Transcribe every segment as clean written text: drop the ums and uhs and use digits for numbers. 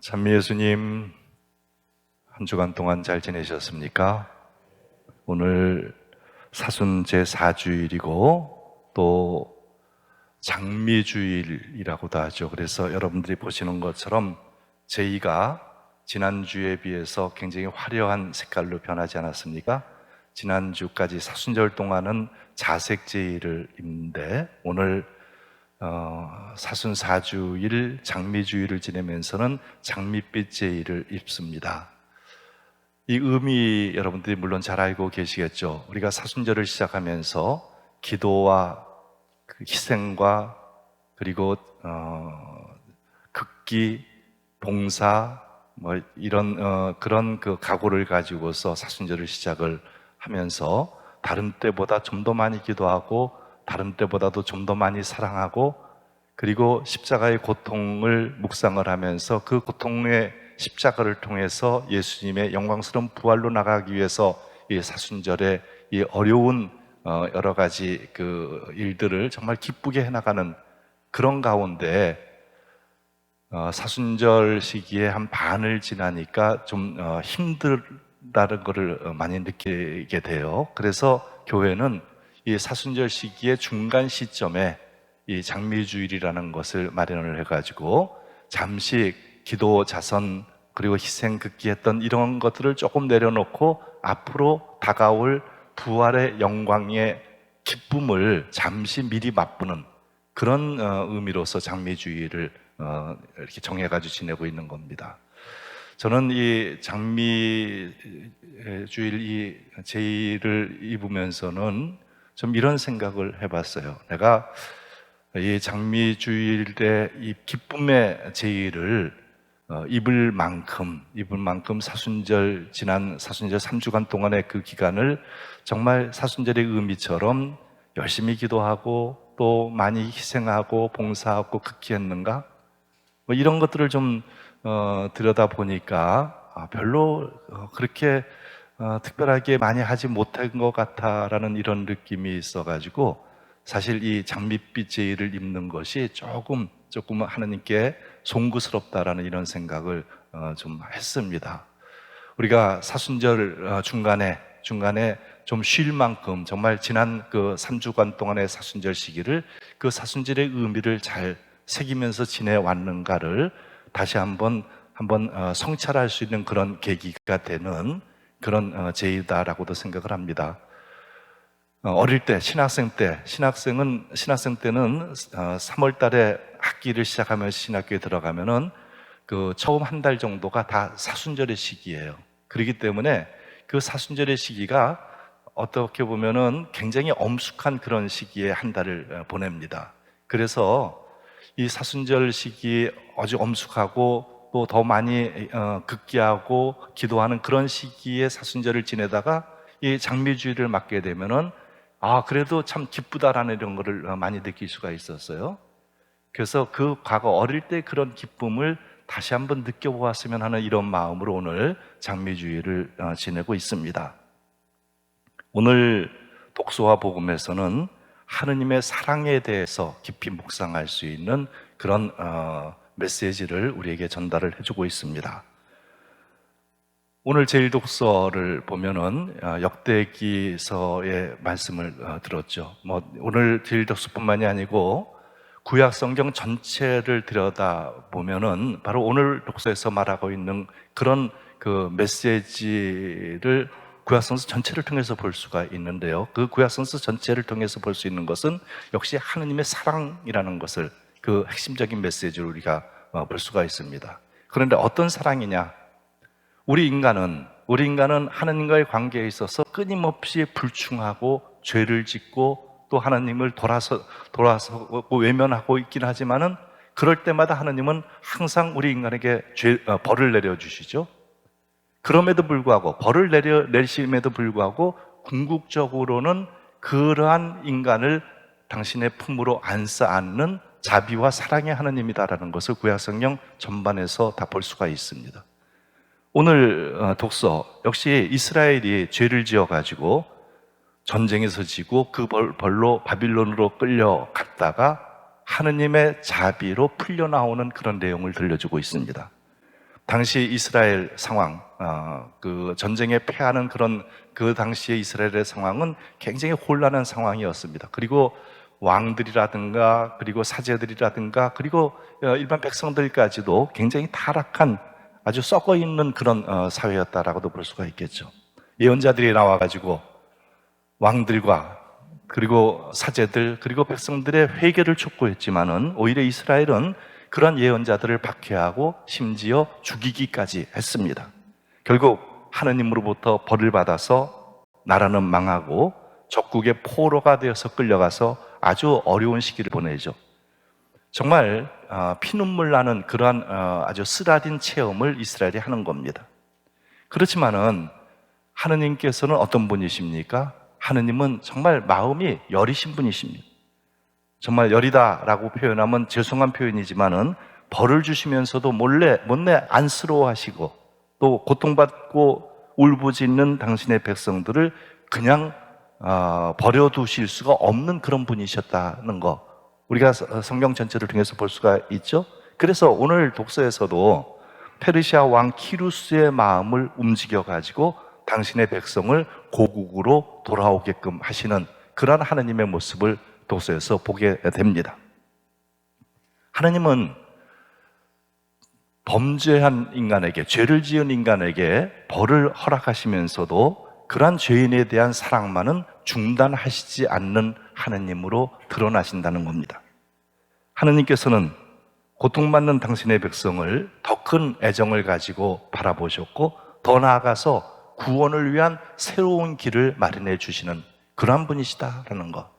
찬미 예수님, 한 주간 동안 잘 지내셨습니까? 오늘 사순 제4주일이고 또 장미주일이라고도 하죠. 그래서 여러분들이 보시는 것처럼 제2가 지난주에 비해서 굉장히 화려한 색깔로 변하지 않았습니까? 지난주까지 사순절 동안은 자색 제의를 입는데 오늘 사순 4주일 장미주일을 지내면서는 장밋빛 제의를 입습니다. 이 의미 여러분들이 물론 잘 알고 계시겠죠. 우리가 사순절을 시작하면서 기도와 희생과 그리고 극기, 봉사 이런 그런 각오를 가지고서 사순절을 시작을 하면서 다른 때보다 좀 더 많이 기도하고 다른 때보다도 좀 더 많이 사랑하고 그리고 십자가의 고통을 묵상을 하면서 그 고통의 십자가를 통해서 예수님의 영광스러운 부활로 나가기 위해서 이 사순절에 이 어려운 여러 가지 그 일들을 정말 기쁘게 해나가는 그런 가운데 사순절 시기에 한 반을 지나니까 좀 힘들다는 것을 많이 느끼게 돼요. 그래서 교회는 이 사순절 시기의 중간 시점에 이 장미주일이라는 것을 마련을 해가지고 잠시 기도, 자선, 그리고 희생, 극기했던 이런 것들을 조금 내려놓고 앞으로 다가올 부활의 영광의 기쁨을 잠시 미리 맛보는 그런 의미로서 장미주일을 이렇게 정해가지고 지내고 있는 겁니다. 저는 이 장미주일 이 제의를 입으면서는 좀 이런 생각을 해봤어요. 내가 이 장미주일의 이 기쁨의 제의를 입을 만큼 지난 사순절 3주간 동안의 그 기간을 정말 사순절의 의미처럼 열심히 기도하고 또 많이 희생하고 봉사하고 극기했는가? 이런 것들을 좀 들여다보니까 별로 그렇게 특별하게 많이 하지 못한 것 같다라는 이런 느낌이 있어가지고 사실 이 장밋빛 제의를 입는 것이 조금 하나님께 송구스럽다라는 이런 생각을 좀 했습니다. 우리가 사순절 중간에 좀 쉴 만큼 정말 지난 그 3주간 동안의 사순절 시기를 그 사순절의 의미를 잘 새기면서 지내왔는가를 다시 한번 성찰할 수 있는 그런 계기가 되는 그런 제의다라고도 생각을 합니다. 어릴 때 신학생 때는 3월 달에 학기를 시작하면 신학교에 들어가면은 그 처음 한 달 정도가 다 사순절의 시기예요. 그렇기 때문에 그 사순절의 시기가 어떻게 보면은 굉장히 엄숙한 그런 시기에 한 달을 보냅니다. 그래서 이 사순절 시기에 아주 엄숙하고 또 더 많이 극기하고 기도하는 그런 시기에 사순절을 지내다가 이 장미주일을 맞게 되면은 그래도 참 기쁘다라는 이런 거를 많이 느낄 수가 있었어요. 그래서 그 과거 어릴 때 그런 기쁨을 다시 한번 느껴보았으면 하는 이런 마음으로 오늘 장미주일을 지내고 있습니다. 오늘 독서와 복음에서는 하느님의 사랑에 대해서 깊이 묵상할 수 있는 그런 메시지를 우리에게 전달을 해주고 있습니다. 오늘 제1독서를 보면은 역대기서의 말씀을 들었죠. 오늘 제1독서뿐만이 아니고 구약 성경 전체를 들여다보면은 바로 오늘 독서에서 말하고 있는 그런 그 메시지를 구약 성서 전체를 통해서 볼 수가 있는데요. 그 구약 성서 전체를 통해서 볼 수 있는 것은 역시 하느님의 사랑이라는 것을 그 핵심적인 메시지로 우리가 볼 수가 있습니다. 그런데 어떤 사랑이냐? 우리 인간은 하나님과의 관계에 있어서 끊임없이 불충하고 죄를 짓고 또 하나님을 돌아서고 외면하고 있긴 하지만은 그럴 때마다 하나님은 항상 우리 인간에게 벌을 내려주시죠. 그럼에도 불구하고 벌을 내리심에도 불구하고 궁극적으로는 그러한 인간을 당신의 품으로 안는 자비와 사랑의 하나님이다라는 것을 구약성경 전반에서 다 볼 수가 있습니다. 오늘 독서 역시 이스라엘이 죄를 지어가지고 전쟁에서 지고 그 벌로 바빌론으로 끌려갔다가 하느님의 자비로 풀려나오는 그런 내용을 들려주고 있습니다. 당시 이스라엘 상황, 그 전쟁에 패하는 그런 그 당시의 이스라엘의 상황은 굉장히 혼란한 상황이었습니다. 그리고 왕들이라든가 그리고 사제들이라든가 그리고 일반 백성들까지도 굉장히 타락한 아주 썩어 있는 그런 사회였다라고도 볼 수가 있겠죠. 예언자들이 나와가지고 왕들과 그리고 사제들 그리고 백성들의 회개를 촉구했지만은 오히려 이스라엘은 그런 예언자들을 박해하고 심지어 죽이기까지 했습니다. 결국 하느님으로부터 벌을 받아서 나라는 망하고 적국의 포로가 되어서 끌려가서 아주 어려운 시기를 보내죠. 정말 피눈물 나는 그러한 아주 쓰라린 체험을 이스라엘이 하는 겁니다. 그렇지만은 하느님께서는 어떤 분이십니까? 하느님은 정말 마음이 여리신 분이십니다. 정말 여리다라고 표현하면 죄송한 표현이지만은 벌을 주시면서도 몰래 안쓰러워하시고 또 고통받고 울부짖는 당신의 백성들을 그냥 버려두실 수가 없는 그런 분이셨다는 거, 우리가 성경 전체를 통해서 볼 수가 있죠. 그래서 오늘 독서에서도 페르시아 왕 키루스의 마음을 움직여가지고 당신의 백성을 고국으로 돌아오게끔 하시는 그러한 하느님의 모습을 독서에서 보게 됩니다. 하느님은 범죄한 인간에게, 죄를 지은 인간에게 벌을 허락하시면서도 그러한 죄인에 대한 사랑만은 중단하시지 않는 하느님으로 드러나신다는 겁니다. 하느님께서는 고통받는 당신의 백성을 더 큰 애정을 가지고 바라보셨고 더 나아가서 구원을 위한 새로운 길을 마련해 주시는 그러한 분이시다라는 것.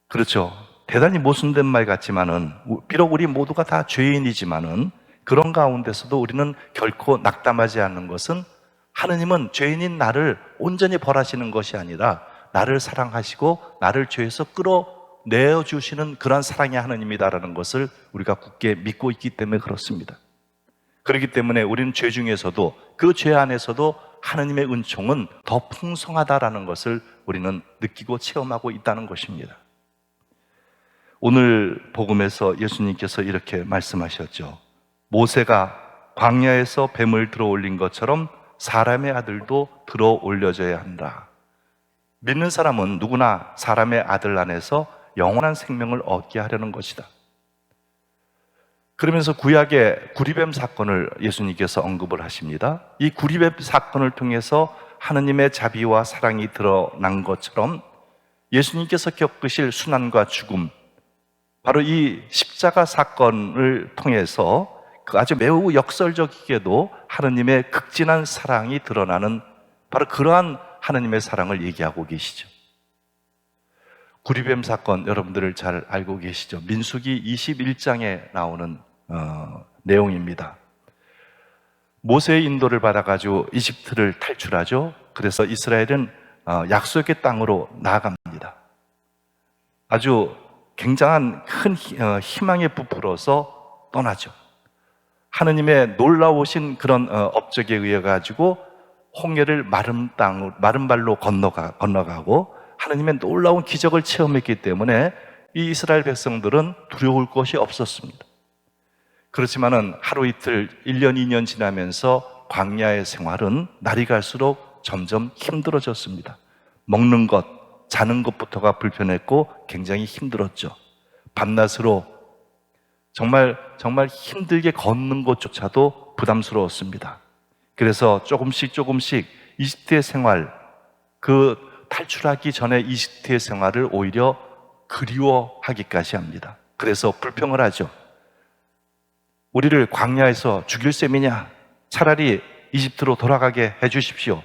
그렇죠. 대단히 모순된 말 같지만은 비록 우리 모두가 다 죄인이지만은 그런 가운데서도 우리는 결코 낙담하지 않는 것은 하느님은 죄인인 나를 온전히 벌하시는 것이 아니라 나를 사랑하시고 나를 죄에서 끌어내어 주시는 그런 사랑의 하느님이다라는 것을 우리가 굳게 믿고 있기 때문에 그렇습니다. 그렇기 때문에 우리는 죄 중에서도 그 죄 안에서도 하느님의 은총은 더 풍성하다라는 것을 우리는 느끼고 체험하고 있다는 것입니다. 오늘 복음에서 예수님께서 이렇게 말씀하셨죠. 모세가 광야에서 뱀을 들어 올린 것처럼 사람의 아들도 들어 올려져야 한다. 믿는 사람은 누구나 사람의 아들 안에서 영원한 생명을 얻게 하려는 것이다. 그러면서 구약의 구리뱀 사건을 예수님께서 언급을 하십니다. 이 구리뱀 사건을 통해서 하느님의 자비와 사랑이 드러난 것처럼 예수님께서 겪으실 순환과 죽음, 바로 이 십자가 사건을 통해서 그 아주 매우 역설적이게도 하느님의 극진한 사랑이 드러나는 바로 그러한 하느님의 사랑을 얘기하고 계시죠. 구리뱀 사건 여러분들 잘 알고 계시죠? 민수기 21장에 나오는 내용입니다. 모세의 인도를 받아가지고 이집트를 탈출하죠. 그래서 이스라엘은 약속의 땅으로 나아갑니다. 아주 굉장한 큰 희망에 부풀어서 떠나죠. 하느님의 놀라우신 그런 업적에 의해 가지고 홍해를 마른 발로 건너가고 하느님의 놀라운 기적을 체험했기 때문에 이 이스라엘 백성들은 두려울 것이 없었습니다. 그렇지만은 하루 이틀, 1년, 2년 지나면서 광야의 생활은 날이 갈수록 점점 힘들어졌습니다. 먹는 것, 자는 것부터가 불편했고 굉장히 힘들었죠. 밤낮으로 정말 힘들게 걷는 것조차도 부담스러웠습니다. 그래서 조금씩 이집트의 생활, 그 탈출하기 전에 이집트의 생활을 오히려 그리워하기까지 합니다. 그래서 불평을 하죠. 우리를 광야에서 죽일 셈이냐? 차라리 이집트로 돌아가게 해주십시오.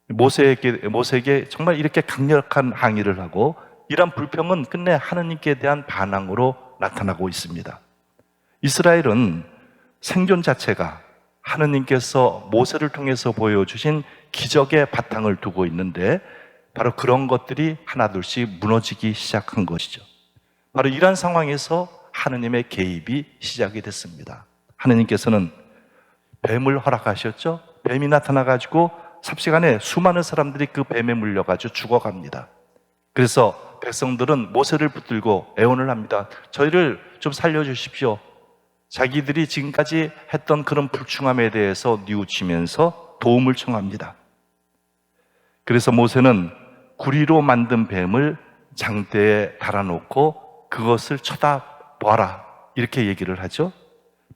모세에게 정말 이렇게 강력한 항의를 하고 이런 불평은 끝내 하느님께 대한 반항으로 나타나고 있습니다. 이스라엘은 생존 자체가 하느님께서 모세를 통해서 보여주신 기적의 바탕을 두고 있는데 바로 그런 것들이 하나둘씩 무너지기 시작한 것이죠. 바로 이런 상황에서 하느님의 개입이 시작이 됐습니다. 하느님께서는 뱀을 허락하셨죠. 뱀이 나타나가지고 삽시간에 수많은 사람들이 그 뱀에 물려가지고 죽어갑니다. 그래서 백성들은 모세를 붙들고 애원을 합니다. 저희를 좀 살려주십시오. 자기들이 지금까지 했던 그런 불충함에 대해서 뉘우치면서 도움을 청합니다. 그래서 모세는 구리로 만든 뱀을 장대에 달아놓고 그것을 쳐다봐라 이렇게 얘기를 하죠.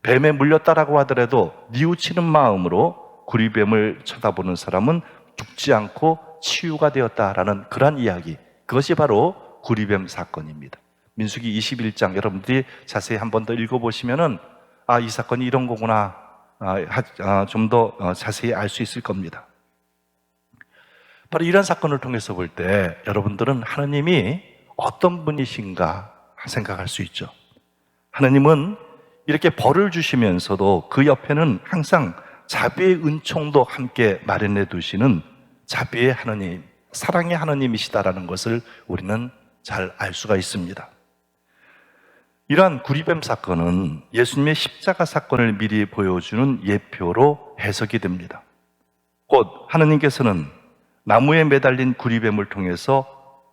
뱀에 물렸다라고 하더라도 뉘우치는 마음으로 구리뱀을 쳐다보는 사람은 죽지 않고 치유가 되었다라는 그러한 이야기, 그것이 바로 구리뱀 사건입니다. 민수기 21장 여러분들이 자세히 한 번 더 읽어보시면은 이 사건이 이런 거구나 좀 더 자세히 알 수 있을 겁니다. 바로 이런 사건을 통해서 볼 때 여러분들은 하나님이 어떤 분이신가 생각할 수 있죠. 하나님은 이렇게 벌을 주시면서도 그 옆에는 항상 자비의 은총도 함께 마련해 두시는 자비의 하나님, 사랑의 하나님이시다라는 것을 우리는 잘 알 수가 있습니다. 이러한 구리뱀 사건은 예수님의 십자가 사건을 미리 보여주는 예표로 해석이 됩니다. 곧 하나님께서는 나무에 매달린 구리뱀을 통해서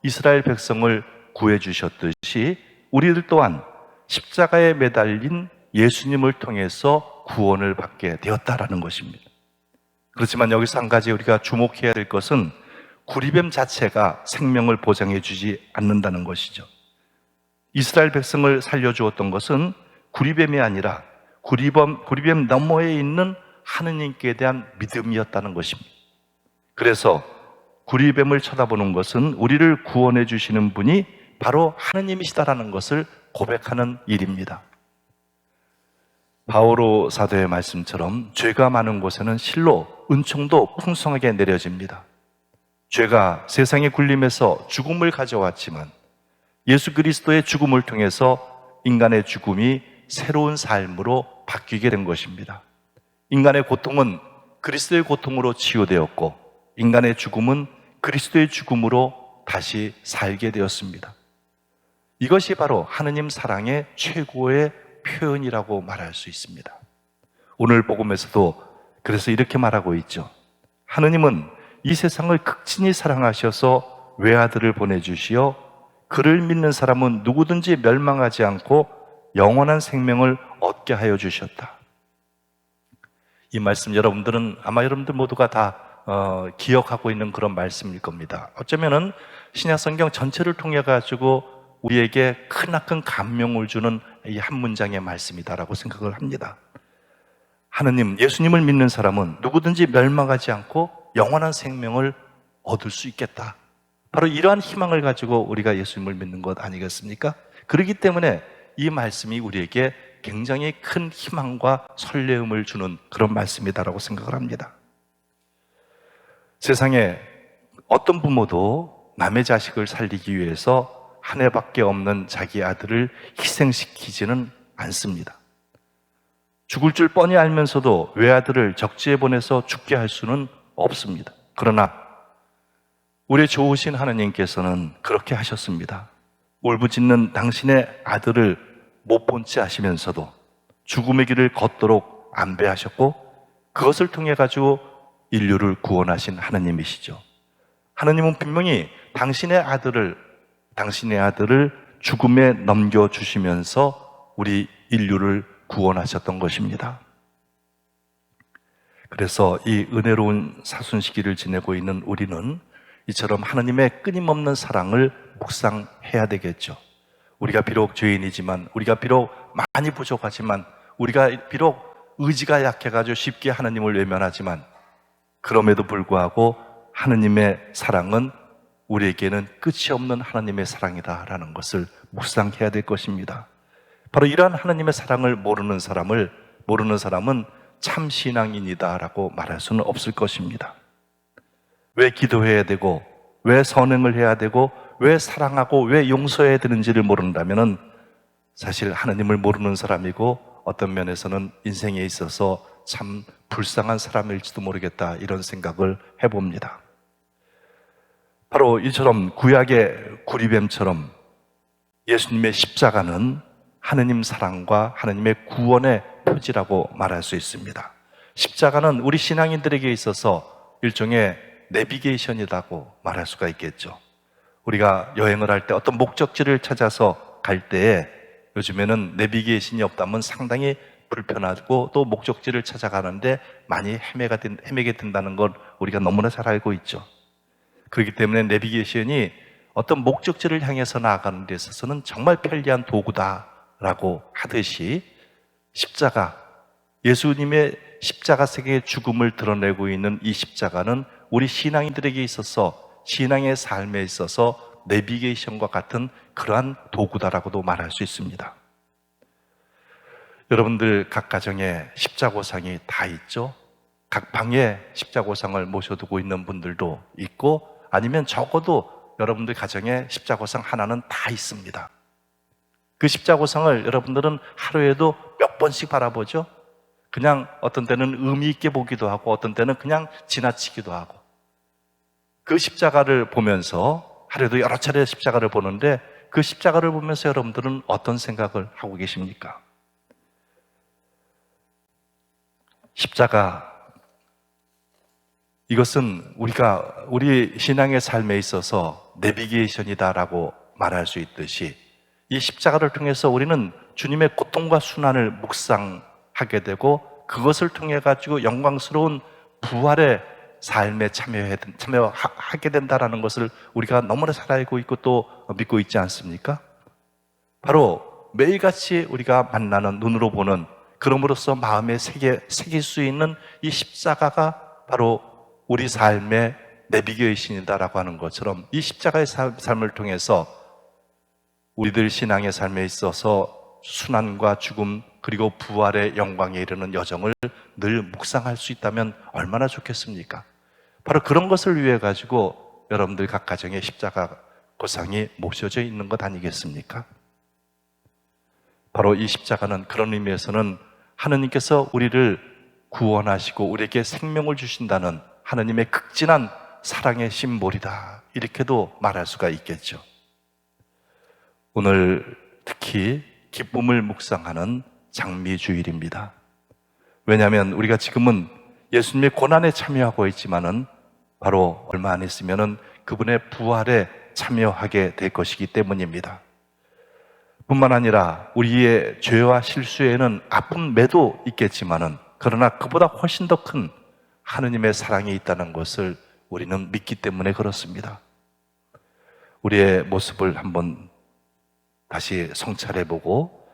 이스라엘 백성을 구해주셨듯이 우리들 또한 십자가에 매달린 예수님을 통해서 구원을 받게 되었다라는 것입니다. 그렇지만 여기서 한 가지 우리가 주목해야 될 것은 구리뱀 자체가 생명을 보장해 주지 않는다는 것이죠. 이스라엘 백성을 살려주었던 것은 구리뱀이 아니라 구리뱀 너머에 있는 하느님께 대한 믿음이었다는 것입니다. 그래서 구리뱀을 쳐다보는 것은 우리를 구원해 주시는 분이 바로 하느님이시다라는 것을 고백하는 일입니다. 바오로 사도의 말씀처럼 죄가 많은 곳에는 실로 은총도 풍성하게 내려집니다. 죄가 세상의 굴림에서 죽음을 가져왔지만 예수 그리스도의 죽음을 통해서 인간의 죽음이 새로운 삶으로 바뀌게 된 것입니다. 인간의 고통은 그리스도의 고통으로 치유되었고 인간의 죽음은 그리스도의 죽음으로 다시 살게 되었습니다. 이것이 바로 하느님 사랑의 최고의 표현이라고 말할 수 있습니다. 오늘 복음에서도 그래서 이렇게 말하고 있죠. 하느님은 이 세상을 극진히 사랑하셔서 외아들을 보내주시어 그를 믿는 사람은 누구든지 멸망하지 않고 영원한 생명을 얻게 하여 주셨다. 이 말씀 여러분들은 아마 여러분들 모두가 다 기억하고 있는 그런 말씀일 겁니다. 어쩌면은 신약성경 전체를 통해 가지고 우리에게 크나큰 감명을 주는 이 한 문장의 말씀이다라고 생각을 합니다. 하느님, 예수님을 믿는 사람은 누구든지 멸망하지 않고 영원한 생명을 얻을 수 있겠다. 바로 이러한 희망을 가지고 우리가 예수님을 믿는 것 아니겠습니까? 그렇기 때문에 이 말씀이 우리에게 굉장히 큰 희망과 설레음을 주는 그런 말씀이다라고 생각을 합니다. 세상에 어떤 부모도 남의 자식을 살리기 위해서 한 해밖에 없는 자기 아들을 희생시키지는 않습니다. 죽을 줄 뻔히 알면서도 외아들을 적지에 보내서 죽게 할 수는 없습니다. 그러나 우리 좋으신 하나님께서는 그렇게 하셨습니다. 울부짖는 당신의 아들을 못 본 채 하시면서도 죽음의 길을 걷도록 안배하셨고 그것을 통해 가지고 인류를 구원하신 하나님이시죠. 하나님은 분명히 당신의 아들을 죽음에 넘겨주시면서 우리 인류를 구원하셨던 것입니다. 그래서 이 은혜로운 사순시기를 지내고 있는 우리는 이처럼 하나님의 끊임없는 사랑을 묵상해야 되겠죠. 우리가 비록 죄인이지만, 우리가 비록 많이 부족하지만, 우리가 비록 의지가 약해가지고 쉽게 하나님을 외면하지만, 그럼에도 불구하고 하나님의 사랑은 우리에게는 끝이 없는 하나님의 사랑이다라는 것을 묵상해야 될 것입니다. 바로 이러한 하나님의 사랑을 모르는 사람은 참 신앙인이다라고 말할 수는 없을 것입니다. 왜 기도해야 되고, 왜 선행을 해야 되고, 왜 사랑하고, 왜 용서해야 되는지를 모른다면 사실 하나님을 모르는 사람이고 어떤 면에서는 인생에 있어서 참 불쌍한 사람일지도 모르겠다, 이런 생각을 해봅니다. 바로 이처럼 구약의 구리뱀처럼 예수님의 십자가는 하느님 사랑과 하나님의 구원의 표지라고 말할 수 있습니다. 십자가는 우리 신앙인들에게 있어서 일종의 내비게이션이라고 말할 수가 있겠죠. 우리가 여행을 할 때 어떤 목적지를 찾아서 갈 때에 요즘에는 내비게이션이 없다면 상당히 불편하고 또 목적지를 찾아가는데 많이 헤매게 된다는 걸 우리가 너무나 잘 알고 있죠. 그렇기 때문에 내비게이션이 어떤 목적지를 향해서 나아가는 데 있어서는 정말 편리한 도구다라고 하듯이 십자가, 예수님의 십자가색의 죽음을 드러내고 있는 이 십자가는 우리 신앙인들에게 있어서, 신앙의 삶에 있어서 내비게이션과 같은 그러한 도구다라고도 말할 수 있습니다. 여러분들 각 가정에 십자고상이 다 있죠? 각 방에 십자고상을 모셔두고 있는 분들도 있고, 아니면 적어도 여러분들 가정에 십자고상 하나는 다 있습니다. 그 십자고상을 여러분들은 하루에도 몇 번씩 바라보죠? 그냥 어떤 때는 의미 있게 보기도 하고 어떤 때는 그냥 지나치기도 하고, 그 십자가를 보면서 하루에도 여러 차례 십자가를 보는데, 그 십자가를 보면서 여러분들은 어떤 생각을 하고 계십니까? 십자가, 이것은 우리 신앙의 삶에 있어서 내비게이션이다라고 말할 수 있듯이, 이 십자가를 통해서 우리는 주님의 고통과 순환을 묵상하게 되고, 그것을 통해 가지고 영광스러운 부활의 삶에 참여하게 된다라는 것을 우리가 너무나 잘 알고 있고 또 믿고 있지 않습니까? 바로 매일같이 우리가 만나는, 눈으로 보는, 그럼으로써 마음에 새길 수 있는 이 십자가가 바로 우리 삶의 내비게이션이다라고 하는 것처럼, 이 십자가의 삶을 통해서 우리들 신앙의 삶에 있어서 순환과 죽음 그리고 부활의 영광에 이르는 여정을 늘 묵상할 수 있다면 얼마나 좋겠습니까? 바로 그런 것을 위해 가지고 여러분들 각 가정에 십자가 고상이 모셔져 있는 것 아니겠습니까? 바로 이 십자가는 그런 의미에서는 하느님께서 우리를 구원하시고 우리에게 생명을 주신다는 하느님의 극진한 사랑의 심볼이다, 이렇게도 말할 수가 있겠죠. 오늘 특히 기쁨을 묵상하는 장미주일입니다. 왜냐하면 우리가 지금은 예수님의 고난에 참여하고 있지만은 바로 얼마 안 있으면은 그분의 부활에 참여하게 될 것이기 때문입니다. 뿐만 아니라 우리의 죄와 실수에는 아픈 매도 있겠지만은, 그러나 그보다 훨씬 더 큰 하느님의 사랑이 있다는 것을 우리는 믿기 때문에 그렇습니다. 우리의 모습을 한번 다시 성찰해보고,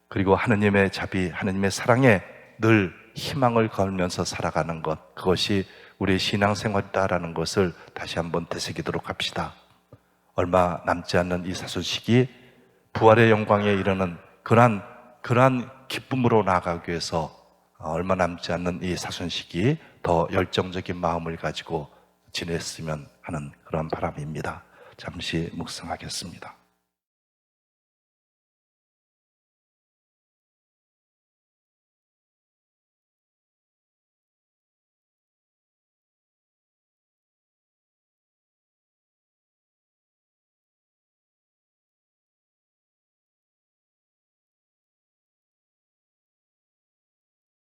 그리고 하느님의 자비, 하느님의 사랑에 늘 희망을 걸면서 살아가는 것, 그것이 우리의 신앙생활이다라는 것을 다시 한번 되새기도록 합시다. 얼마 남지 않는 이 사순식이 부활의 영광에 이르는 그러한 기쁨으로 나아가기 위해서 얼마 남지 않는 이 사순식이 더 열정적인 마음을 가지고 지냈으면 하는 그런 바람입니다. 잠시 묵상하겠습니다.